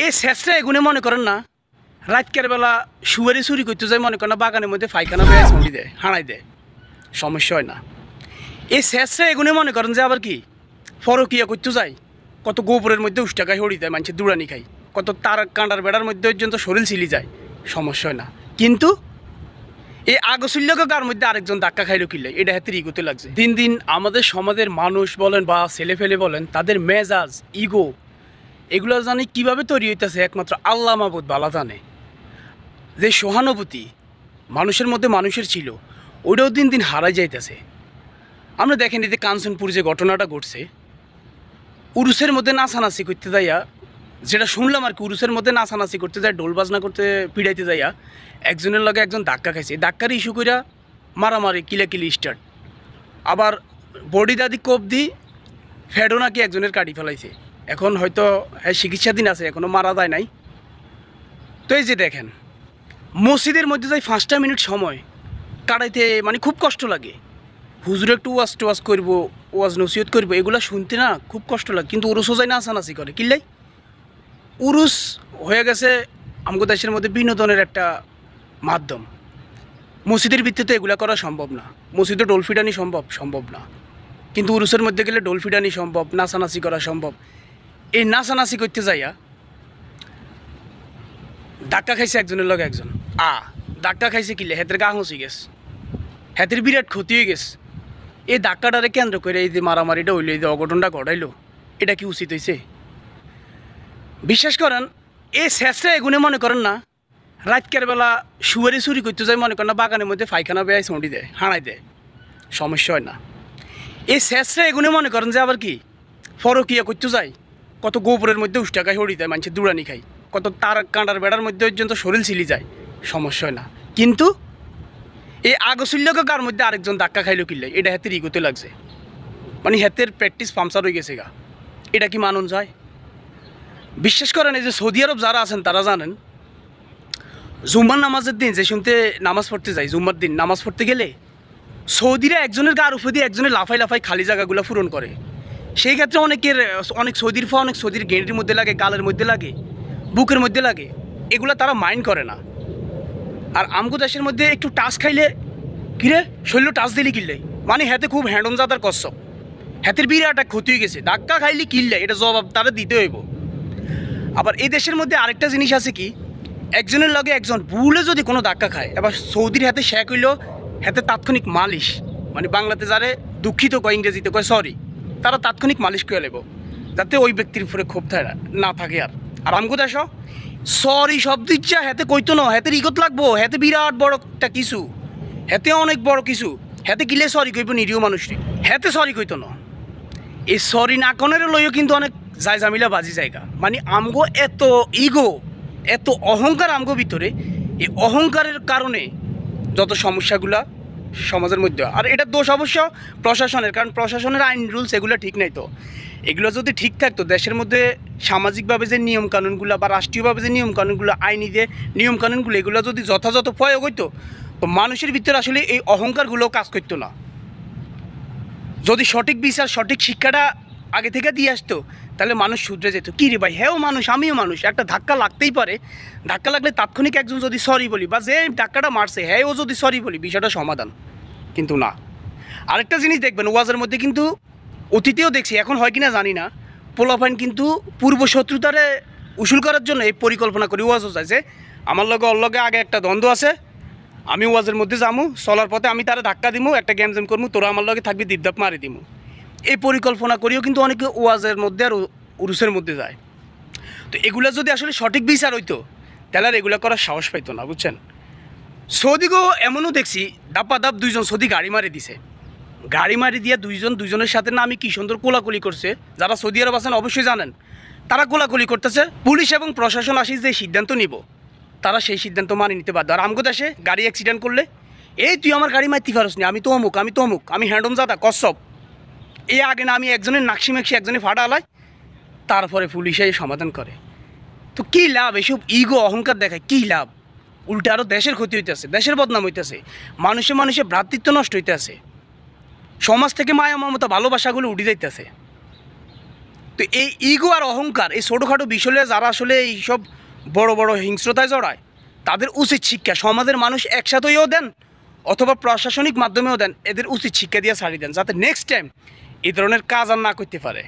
এই শেষরা এগুনে মনে করেন না রাতকের বেলা শুয়ারি চুরি করতে যায় মনে করেন না বাগানের মধ্যে পায়খানা বেড়ে ছড়ি দেয় হাঁড়াই দেয় সমস্যা হয় না। এই শেষরা এগুনে মনে করেন যে আবার কি ফরকিয়া করতে যায় কত গোবরের মধ্যে উষ্টাকায় হড়ি দেয় মানুষের দুরানি খাই কত তার কাঁটার বেড়ার মধ্যে পর্যন্ত শরীর ছিলি যায় সমস্যা হয় না। কিন্তু এই আগসুল্যকে কার মধ্যে আরেকজন ধাক্কা খাইলো কিলে এটা হাতে ইগোতে লাগছে। দিন দিন আমাদের সমাজের মানুষ বলেন বা ছেলে ফেলে বলেন তাদের মেজাজ ইগো এগুলো জানি কীভাবে তৈরি হইতেছে একমাত্র আল্লাহ মাবুদ বালা জানে। যে সহানুভূতি মানুষের মধ্যে মানুষের ছিল ওইটাও দিন দিন হারাই যাইতেছে। আমরা দেখেন এতে কাঞ্চনপুর যে ঘটনাটা ঘটছে উরুসের মধ্যে নাচানাচি করতে যাইয়া যেটা শুনলাম আর কি উরুসের মধ্যে নাচানাচি করতে যায় ঢোল বাজনা করতে পিড়াইতে যাইয়া একজনের লগে একজন ধাক্কা খাইছে ধাক্কার ইস্যু কইরা মারামারি কিলাকিলি স্টার্ট। আবার বডি দাদি কোপ দি ফেডো নাকি একজনের কাটি ফেলাইছে এখন হয়তো চিকিৎসাধীন আছে এখনও মারা যায় নাই। তো এই যে দেখেন মসজিদের মধ্যে যাই 5টা মিনিট সময় কাটাইতে মানে খুব কষ্ট লাগে। হুজুর একটু ওয়াজ টোয়াজ করবো ওয়াজ নসিহত করবো এগুলো শুনতে না খুব কষ্ট লাগে কিন্তু উরুসও যায় নাচানাচি করে কিল্লাই উরুস হয়ে গেছে আমাদের দেশের মধ্যে বিনোদনের একটা মাধ্যম। মসজিদের ভিত্তিতে এগুলো করা সম্ভব না, মসজিদে ডোলফিডানি সম্ভব না কিন্তু উরুসের মধ্যে গেলে ডোলফিডানি সম্ভব নাচানাচি করা সম্ভব। এই নাচানাচি করতে যাইয়া ধাক্কা খাইছে একজনের লগে একজন ধাক্কা খাইছে কিলে হেতের গা হুঁচি গেছে হেতের বিরাট ক্ষতি হয়ে গেছে। এই ধাক্কাটারে কেন্দ্র করে এই যে মারামারিটা হইলো এই যে অঘটনটা ঘটাইলো এটা কি উচিত হয়েছে? বিশ্বাস করেন এই শেষরা এগুনে মনে করেন না রাতকের বেলা শুয়ারি চুরি করতে যায় মনে করেন না বাগানের মধ্যে পায়খানা বেড়ে ছড়ি দেয় হাঁড়াই দেয় সমস্যা হয় না। এই শেষরা এগুনে মনে করেন যে আবার কি ফরকিয়া করতে যায় কত গোবরের মধ্যে উষ্টাকায় হড়ি দেয় মানুষের দুরানি খাই কত তার কাঁটার বেড়ার মধ্যে পর্যন্ত শরীর ছিলি যায় সমস্যা হয় না। কিন্তু এই আগসুল্যকে কার মধ্যে আরেকজন ধাক্কা খাইলো কিলে এটা হাতের ইগোতে লাগছে মানে হাতের প্র্যাকটিস পামচার হয়ে গেছে গা এটা কি মানুষ যায়? বিশ্বাস করেন এই যে সৌদি আরব যারা আছেন তারা জানেন জুম্মার নামাজের দিন যে শুনতে নামাজ পড়তে যায় জুম্মার দিন নামাজ পড়তে গেলে সৌদিরা একজনের গার উপর দিয়ে একজনের লাফাই লাফাই খালি জায়গাগুলো পূরণ করে। সেই ক্ষেত্রে অনেক সৌদির অনেক সৌদির গেঁড়ির মধ্যে লাগে গালের মধ্যে লাগে বুকের মধ্যে লাগে এগুলো তারা মাইন্ড করে না। আর আমগো দেশের মধ্যে একটু টাচ খাইলে কিরে শরীর টাচ দিলে কিনলে মানে হাতে খুব হ্যান্ডম জাতার কষ্ট হাতের বিরাট এক ক্ষতি হয়ে গেছে ধাক্কা খাইলে কিনলে এটা জবাব তারা দিতে হইব। আবার এই দেশের মধ্যে আরেকটা জিনিস আছে কি একজনের লগে একজন ভুলে যদি কোনো ধাক্কা খায় এবার সৌদির হাতে শেখ হইলেও হাতে তাৎক্ষণিক মালিশ মানে বাংলাতে যারে দুঃখিত কয় ইংরেজিতে কয় সরি তারা তাৎক্ষণিক মালিশ করে নেব যাতে ওই ব্যক্তির উপরে ক্ষোভ না থাকে। আর আমগো দেশ সরি শব্দ ইচ্ছা হাতে কইতো না হাতের ইগত লাগবো হাতে বিরাট বড় একটা কিছু হাতে অনেক বড় কিছু হাতে কিলে সরি কইব নিরীহ মানুষটি হাতে সরি কইতো না। এই সরি না কনের লইও কিন্তু অনেক যায় জামিলা বাজি জায়গা মানে আমগো এত ইগো এত অহংকার আমগো ভিতরে এই অহংকারের কারণে যত সমস্যাগুলা সমাজের মধ্যে আর এটা দোষ অবশ্য প্রশাসনের কারণ প্রশাসনের আইন রুলস এগুলো ঠিক নাই। তো এগুলো যদি ঠিক থাকতো দেশের মধ্যে সামাজিকভাবে যে নিয়মকানুনগুলো বা রাষ্ট্রীয়ভাবে যে নিয়মকানুনগুলো আইনি যে নিয়মকানুনগুলো এগুলো যদি যথাযথ প্রয়োগ হইতো তো মানুষের ভিতরে আসলে এই অহংকারগুলো কাজ করতো না। যদি সঠিক বিচার সঠিক শিক্ষাটা আগে থেকে দিয়ে আসতো তাহলে মানুষ শুধরে যেত কী রে ভাই হ্যাঁ মানুষ আমিও মানুষ একটা ধাক্কা লাগতেই পারে ধাক্কা লাগলে তাৎক্ষণিক একজন যদি সরি বলি বা যে ধাক্কাটা মারছে হ্যাঁ ও যদি সরি বলি বিষয়টা সমাধান। কিন্তু না আরেকটা জিনিস দেখবেন ওয়াজের মধ্যে কিন্তু অতীতেও দেখছি এখন হয় কিনা জানি না পোলাপাইন কিন্তু পূর্ব শত্রুতারে উসুল করার জন্য এই পরিকল্পনা করি ওয়াজও যায় যে আমার লগে ওর লগে আগে একটা দ্বন্দ্ব আছে আমি ওয়াজের মধ্যে যামু চলার পথে আমি তারা ধাক্কা দিমু একটা গেম জেম করবো তোরা আমার লগে থাকবি দীপদাপ মারি দিমু এই পরিকল্পনা করিও কিন্তু অনেকে ওয়াজের মধ্যে আর উরুসের মধ্যে যায়। তো এগুলো যদি আসলে সঠিক বিচার হইতো তাহলে আর এগুলো করার সাহস পাইতো না বুঝছেন। সৌদিকেও এমনও দেখছি দাপাদাপ 2জন সৌদি গাড়ি মারি দিছে গাড়ি মারি দিয়ে দুইজনের সাথে না আমি কি সুন্দর কোলাকুলি করছে যারা সৌদি আরব আছেন অবশ্যই জানেন তারা কোলাকুলি করতেছে পুলিশ এবং প্রশাসন আসি যে সিদ্ধান্ত নিব তারা সেই সিদ্ধান্ত মানে নিতে বাধ্য। আর আমগো দেশে গাড়ি অ্যাক্সিডেন্ট করলে এই তুই আমার গাড়ি মারতে পারস নি আমি তো অমুক আমি হ্যান্ডম জাদা কচ্ছপ এই আগে না আমি একজনের নাকশি মাকশি একজনের ফাটা আলাই তারপরে পুলিশে সমাধান করে। তো কী লাভ এসব ইগো অহংকার দেখায় কী লাভ উল্টে আরও দেশের ক্ষতি হইতেছে দেশের বদনাম হইতেছে মানুষে ভ্রাতৃত্ব নষ্ট হইতেছে সমাজ থেকে মায়া মমতা ভালোবাসাগুলো উঠে যাইতেছে। তো এই ইগো আর অহংকার, এই ছোটোখাটো বিষয়ে যারা আসলে এইসব বড় বড় হিংস্রতায় জড়ায়, তাদের উচিত শিক্ষা সমাজের মানুষ একসাথেও দেন অথবা প্রশাসনিক মাধ্যমেও দেন, এদের উচিত শিক্ষা দিয়ে ছাড়িয়ে দেন, যাতে নেক্সট টাইম এই ধরনের কাজ আর না করতে পারে।